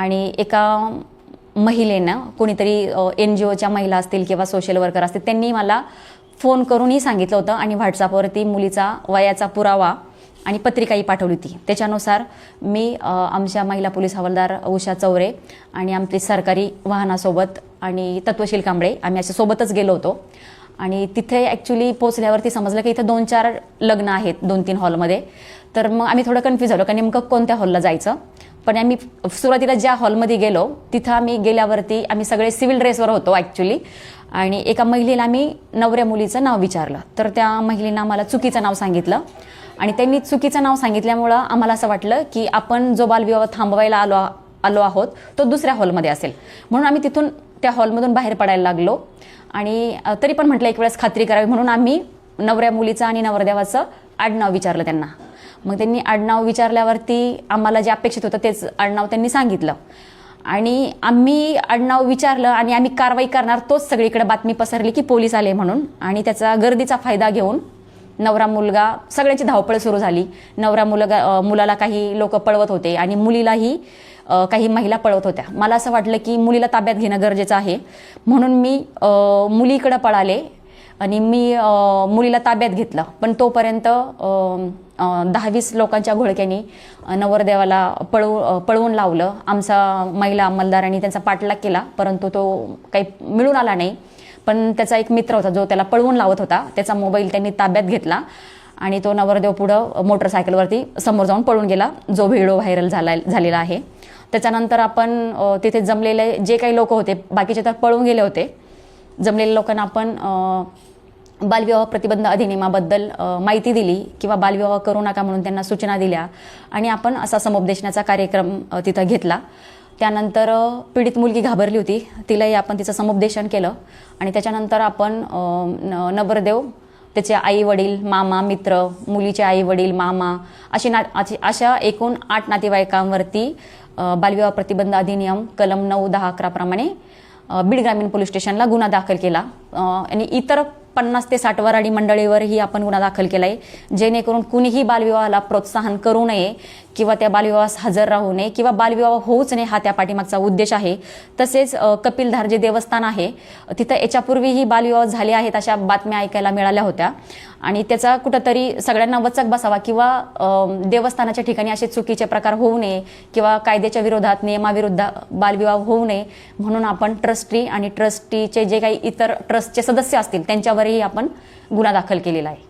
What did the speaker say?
आणि एका महिलेनं, कोणीतरी NGOच्या महिला असतील किंवा सोशल वर्कर असतील, त्यांनी मला फोन करूनही सांगितलं होतं आणि व्हॉट्सअपवरती मुलीचा वयाचा पुरावा आणि पत्रिकाही पाठवली होती. त्याच्यानुसार मी आमच्या महिला पोलीस हवालदार उषा चौरे आणि आमची सरकारी वाहनासोबत आणि तत्वशील कांबळे आम्ही अशा सोबतच गेलो होतो. आणि तिथे ॲक्च्युली पोचल्यावरती समजलं की इथं 2-4 लग्न आहेत 2-3 हॉलमध्ये. तर मग आम्ही थोडं कन्फ्यूज झालो का नेमकं कोणत्या हॉलला जायचं. पण आम्ही सुरुवातीला ज्या हॉलमध्ये गेलो तिथं आम्ही गेल्यावरती आम्ही सगळे सिव्हिल ड्रेसवर होतो ॲक्च्युली. आणि एका महिलेला आम्ही नवऱ्या मुलीचं नाव विचारलं, तर त्या महिलेनं आम्हाला चुकीचं नाव सांगितलं. आणि त्यांनी चुकीचं नाव सांगितल्यामुळं आम्हाला असं वाटलं की आपण जो बालविवाह थांबवायला आलो आहोत तो दुसऱ्या हॉलमध्ये असेल. म्हणून आम्ही तिथून त्या हॉलमधून बाहेर पडायला लागलो. आणि तरी पण म्हटलं एक वेळेस खात्री करावी म्हणून आम्ही नवऱ्या मुलीचं आणि नवरदेवाचं आडनाव विचारलं त्यांना. मग त्यांनी आडनाव विचारल्यावरती आम्हाला जे अपेक्षित होतं तेच आडनाव त्यांनी सांगितलं. आणि आम्ही आडनाव विचारलं आणि आम्ही कारवाई करणार, तोच सगळीकडे बातमी पसरली की पोलीस आले म्हणून. आणि त्याचा गर्दीचा फायदा घेऊन नवरा मुलगा सगळ्यांची धावपळ सुरू झाली. मुलाला काही लोक पळवत होते आणि मुलीलाही काही महिला पळवत होत्या. मला असं वाटलं की मुलीला ताब्यात घेणं गरजेचं आहे म्हणून मी मुलीकडे पळाले आणि मी मुलीला ताब्यात घेतलं. पण तोपर्यंत 10-20 लोकांच्या घोळक्यांनी नवरदेवाला पळवून लावलं. आमचा महिला अंमलदारांनी त्यांचा पाठलाग केला परंतु तो काही मिळून आला नाही. पण त्याचा एक मित्र होता जो त्याला पळवून लावत होता, त्याचा मोबाईल त्यांनी ताब्यात घेतला आणि तो नवरदेव पुढं मोटरसायकलवरती समोर जाऊन पळून गेला, जो व्हिडिओ व्हायरल झालेला आहे. त्याच्यानंतर आपण तिथे जमलेले जे काही लोक होते, बाकीचे तर पळून गेले होते, जमलेल्या लोकांना आपण बालविवाह प्रतिबंध अधिनियमाबद्दल माहिती दिली किंवा बालविवाह करू नका म्हणून त्यांना सूचना दिल्या आणि आपण असा समुपदेशनाचा कार्यक्रम तिथं घेतला. त्यानंतर पीडित मुलगी घाबरली होती, तिलाही आपण तिचं समुपदेशन केलं. आणि त्याच्यानंतर आपण नवरदेव, त्याचे आई वडील, मामा, मित्र, मुलीचे आई वडील, मामा अशा एकूण 8 नातेवाईकांवरती बालविवाह प्रतिबंध अधिनियम कलम 9, 10, 11 प्रमाणे बीड ग्रामीण पोलीस स्टेशनला गुन्हा दाखल केला. आणि इतर 50 ते 60 वराडी मंडळीवरही आपण गुन्हा दाखल केला आहे, जेणेकरून कुणीही बालविवाहाला प्रोत्साहन करू नये किंवा त्या बालविवाहास हजर राहू नये किंवा बालविवाह होऊच नये, हा त्या पाठीमागचा उद्देश आहे. तसेच कपिलधार जे देवस्थान आहे तिथं याच्यापूर्वीही बालविवाह झाले आहेत अशा बातम्या ऐकायला मिळाल्या होत्या. आणि त्याचा कुठंतरी सगळ्यांना वचक बसावा किंवा देवस्थानाच्या ठिकाणी असे चुकीचे प्रकार होऊ नये किंवा कायद्याच्या विरोधात, नियमाविरुद्ध बालविवाह होऊ नये म्हणून आपण ट्रस्टी आणि ट्रस्टीचे जे काही इतर ट्रस्टचे सदस्य असतील त्यांच्यावरही आपण गुन्हा दाखल केलेला आहे.